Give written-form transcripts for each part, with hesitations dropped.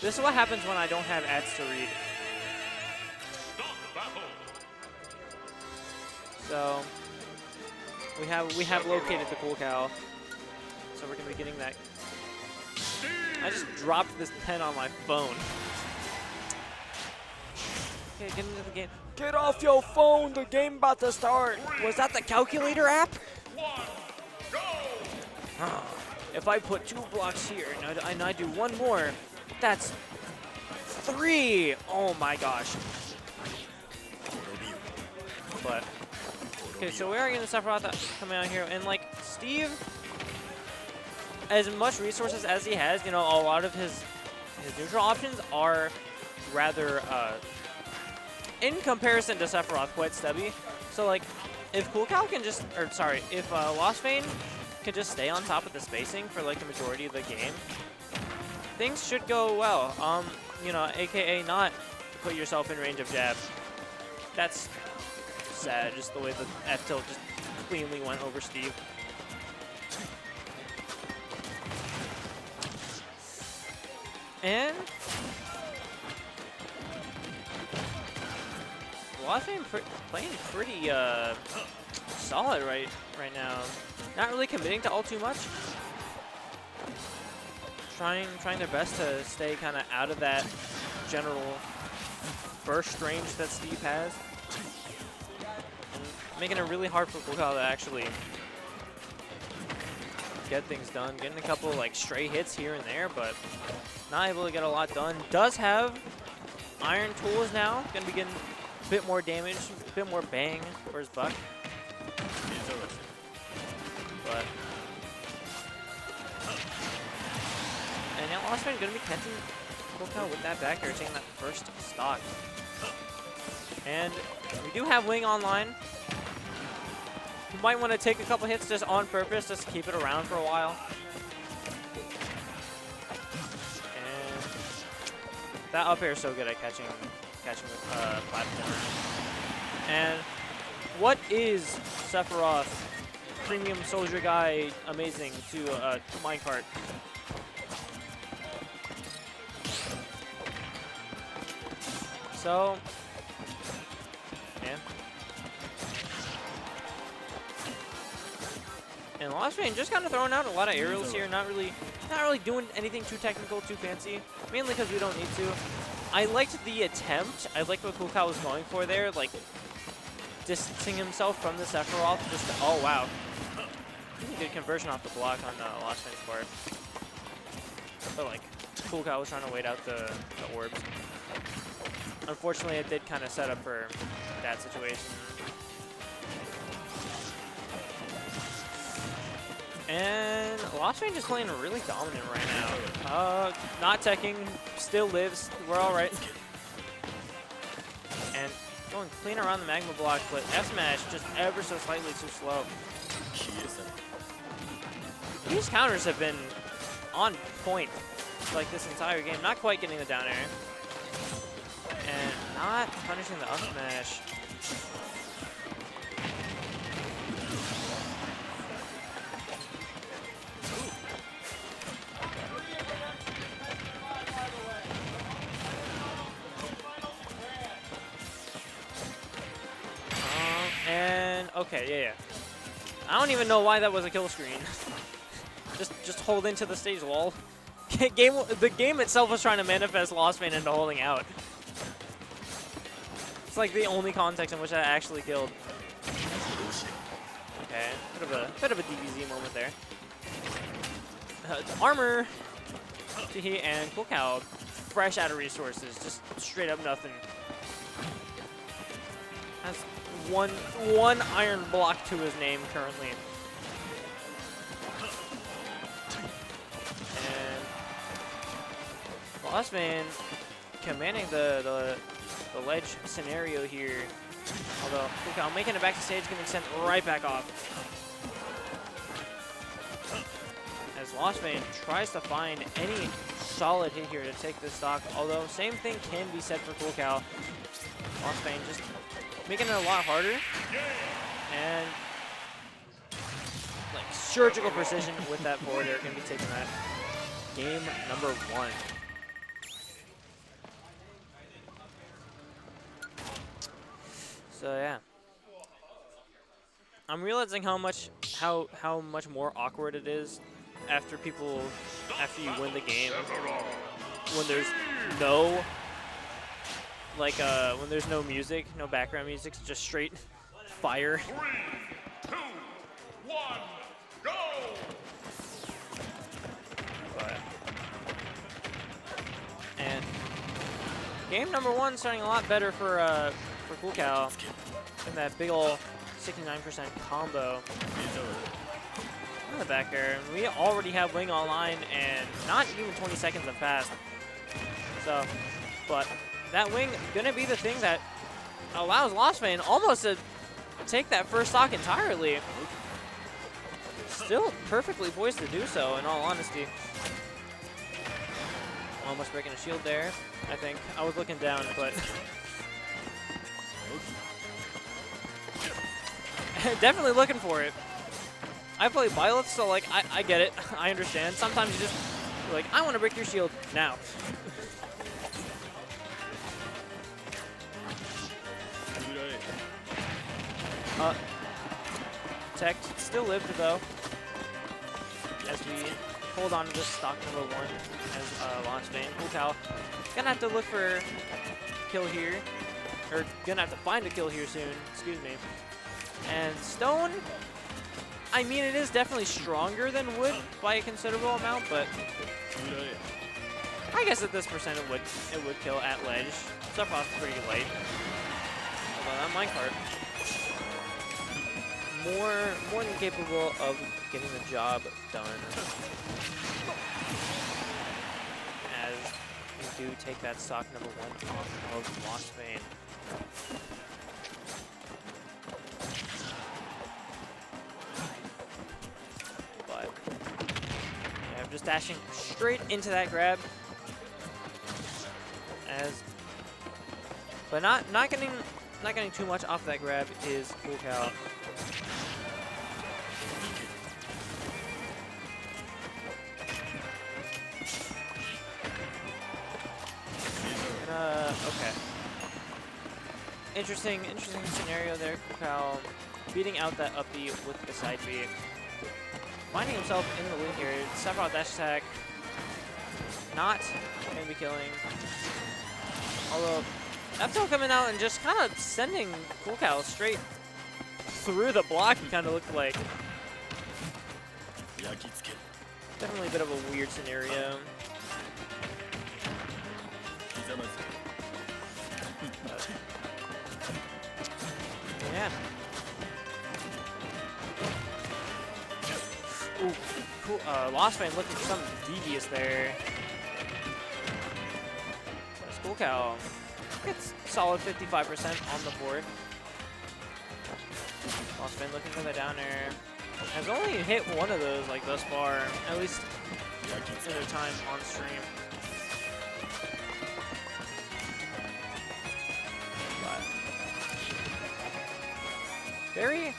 This is what happens when I don't have ads to read. So we have located the Kool cow. So we're gonna be getting that. I just dropped this pen on my phone. Okay, get into the game. Get off your phone, the game about to start. Was that the calculator app? If I put 2 blocks here and I do 1 more, that's 3. Oh my gosh. But, okay, so we are getting the Sephiroth coming out here. And like, Steve, as much resources as he has, you know, a lot of his neutral options are rather, in comparison to Sephiroth, quite stubby. So like, if Kool cow can just, or sorry, if Lostvayne can just stay on top of the spacing for like the majority of the game, things should go well. You know, AKA not put yourself in range of jab. That's sad, just the way the F tilt just cleanly went over Steve. And Lostvayne playing pretty solid right now. Not really committing to all too much. Trying their best to stay kind of out of that general burst range that Steve has. And making it really hard for Kool cow to actually get things done. Getting a couple like stray hits here and there, but not able to get a lot done. Does have iron tools now. Gonna be getting a bit more damage, a bit more bang for his buck. But and now Lostvayne gonna be catching Kool cow with that back air, taking that first stock. And we do have Wing online. You might want to take a couple hits just on purpose, just to keep it around for a while. And that up air is so good at catching the platform. And what is Sephiroth, premium soldier guy, amazing to minecart? So, yeah. And Lostvayne just kind of throwing out a lot of aerials here, not really doing anything too technical, too fancy, mainly because we don't need to. I liked the attempt. I liked what Kool cow was going for there, like distancing himself from the Sephiroth. Just to, oh wow, good conversion off the block on Lostvayne's part. But like, Kool cow was trying to wait out the orbs. Unfortunately, it did kind of set up for that situation. And Lostvayne just playing really dominant right now. Not teching, still lives. We're all right. And going clean around the magma block, but F smash just ever so slightly too slow. These counters have been on point like this entire game. Not quite getting the down air. And not punishing the up smash. And okay, yeah. I don't even know why that was a kill screen. just hold into the stage wall. The game itself was trying to manifest Lostvayne into holding out. It's like the only context in which I actually killed. Okay, bit of a DBZ moment there. Armor to he and Kool cow, fresh out of resources, just straight up nothing. Has one iron block to his name currently. And Lostvayne commanding the ledge scenario here. Although Kool cow making it back to stage, getting sent right back off. As Lostvayne tries to find any solid hit here to take this stock. Although same thing can be said for Kool cow. Lostvayne just making it a lot harder. And like surgical precision with that forward air, gonna be taking that. Game number 1. So yeah, I'm realizing how much more awkward it is after you win the game when there's no when there's no music, no background music, it's just straight fire. 3, 2, 1, go! And game number 1 starting a lot better for Kool in that big ol' 69% combo. In the back air, and we already have Wing online, and not even 20 seconds have passed. So, but that Wing gonna be the thing that allows Lostvayne almost to take that first stock entirely. Still perfectly poised to do so, in all honesty. Almost breaking a shield there, I think. I was looking down, but definitely looking for it. I play Byleth, so like I get it. I understand. Sometimes you just like, I want to break your shield now. Tech still lived though, as we hold on to this stock number 1 as Lostvayne. Kool gonna have to look for a kill here, or gonna have to find a kill here soon. Excuse me. And Stone, I mean, it is definitely stronger than Wood by a considerable amount, but I guess at this percent it would kill at ledge. Sephiroth is pretty light. Although that minecart, more than capable of getting the job done. As we do take that stock number 1 off of Lostvayne. But yeah, I'm just dashing straight into that grab. But not getting too much off that grab is Kool. Okay. Interesting scenario there. Kool beating out that up B with the side B. Finding himself in the lead here. Sephiroth dash attack. Not going to be killing. Although, Epto coming out and just kind of sending Kool straight through the block, he kind of looked like. Definitely a bit of a weird scenario. Yeah. Ooh, cool. Lostvayne looking for something devious there. Kool gets solid 55% on the board. Lostvayne looking for the down air. Has only hit one of those like thus far, at least in their time on stream. Very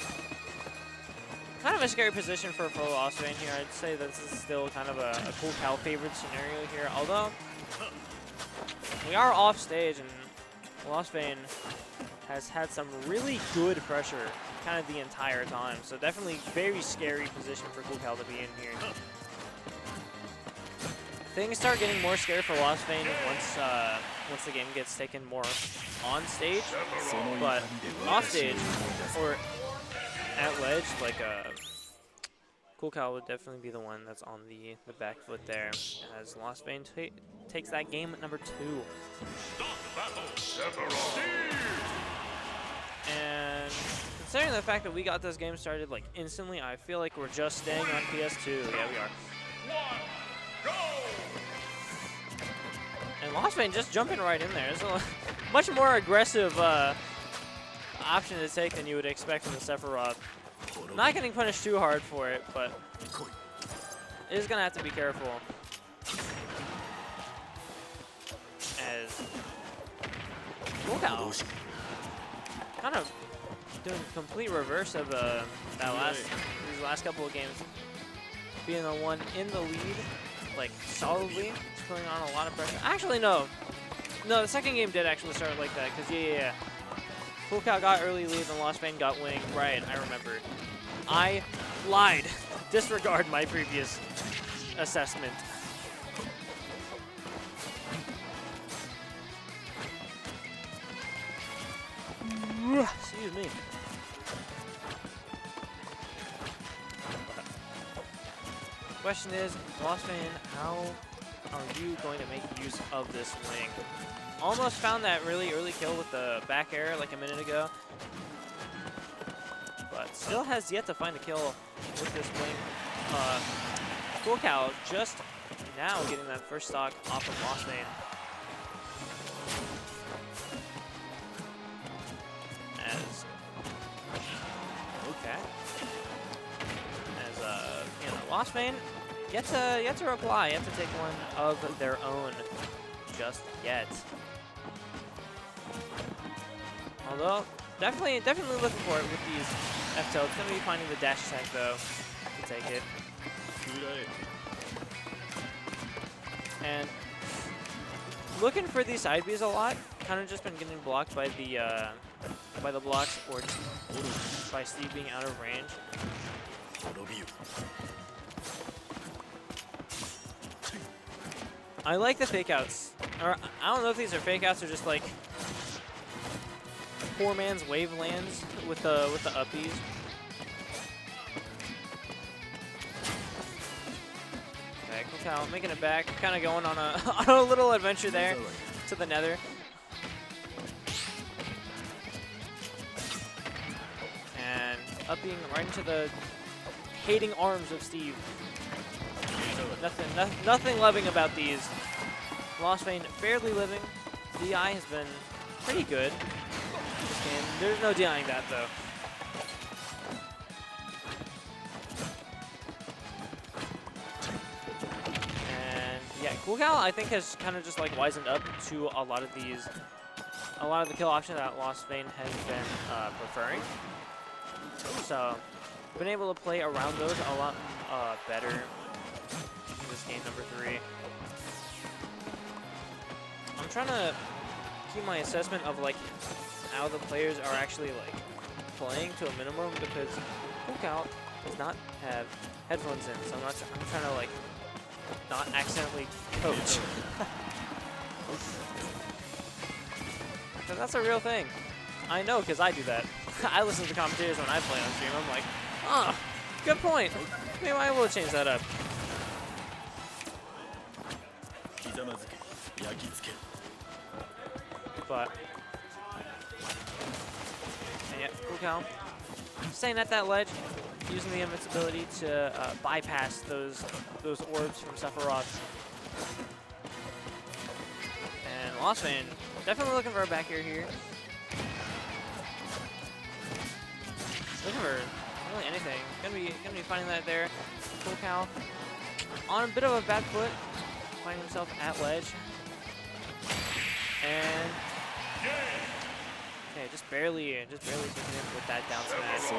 kind of a scary position for Lostvayne here. I'd say this is still kind of a Kool favorite scenario here, although we are off stage and Lostvayne has had some really good pressure kind of the entire time. So definitely very scary position for Kool to be in here. Things start getting more scary for Lostvayne once the game gets taken more on stage, but off stage or at ledge, like Kool would definitely be the one that's on the back foot there, as Lostvayne takes that game at number 2. And considering the fact that we got this game started like instantly, I feel like we're just staying on PS2. Yeah, we are. And Lostvayne just jumping right in there. It's a much more aggressive option to take than you would expect from the Sephiroth. Not getting punished too hard for it, but is gonna have to be careful. As Kool kind of doing complete reverse of these last couple of games, being the one in the lead, like solidly, putting on a lot of pressure. Actually, no, the second game did actually start like that, because yeah. Kool got early lead and Lostvayne got wing. Right, I remember. I lied. Disregard my previous assessment. Excuse me. Question is, Lostvayne, how are you going to make use of this wing? Almost found that really early kill with the back air like a minute ago, but still has yet to find a kill with this wing. Kool just now getting that first stock off of Lostvayne. As okay, as you know, Lostvayne yet to reply, yet to take one of their own just yet. Although definitely looking for it with these F-tilts. Gonna be finding the dash attack though to take it. And looking for these side Bs a lot. Kind of just been getting blocked by the blocks or by Steve being out of range. I like the fake outs. Or I don't know if these are fake outs or just like poor man's wave lands with the uppies. Okay, Kool making it back, kind of going on a on a little adventure there to the nether. And upping right into the hating arms of Steve. Nothing loving about these. Lostvayne barely living. DI has been pretty good this game. There's no denying that though. And yeah, Kool I think has kind of just like wisened up to a lot of the kill options that Lostvayne has been preferring. So been able to play around those a lot better in this game number 3. I'm trying to keep my assessment of like how the players are actually like playing to a minimum because Kool does not have headphones in, so I'm trying to like not accidentally coach. Because that's a real thing. I know because I do that. I listen to commentators when I play on stream. I'm like, oh, good point. Maybe I will change that up. But and yeah, Kool staying at that ledge, using the invincibility to bypass those orbs from Sephiroth. And Lostvayne definitely looking for a back air here. Looking for really anything. Gonna be finding that there. Kool on a bit of a bad foot, finding himself at ledge. And okay, just barely taking it with that down smash.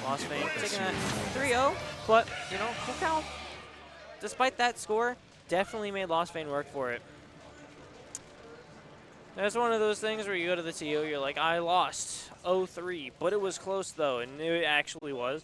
Lostvayne taking that 3-0, but you know, Kool, despite that score, definitely made Lostvayne work for it. That's one of those things where you go to the TO, you're like, I lost 0-3, but it was close though, and it actually was.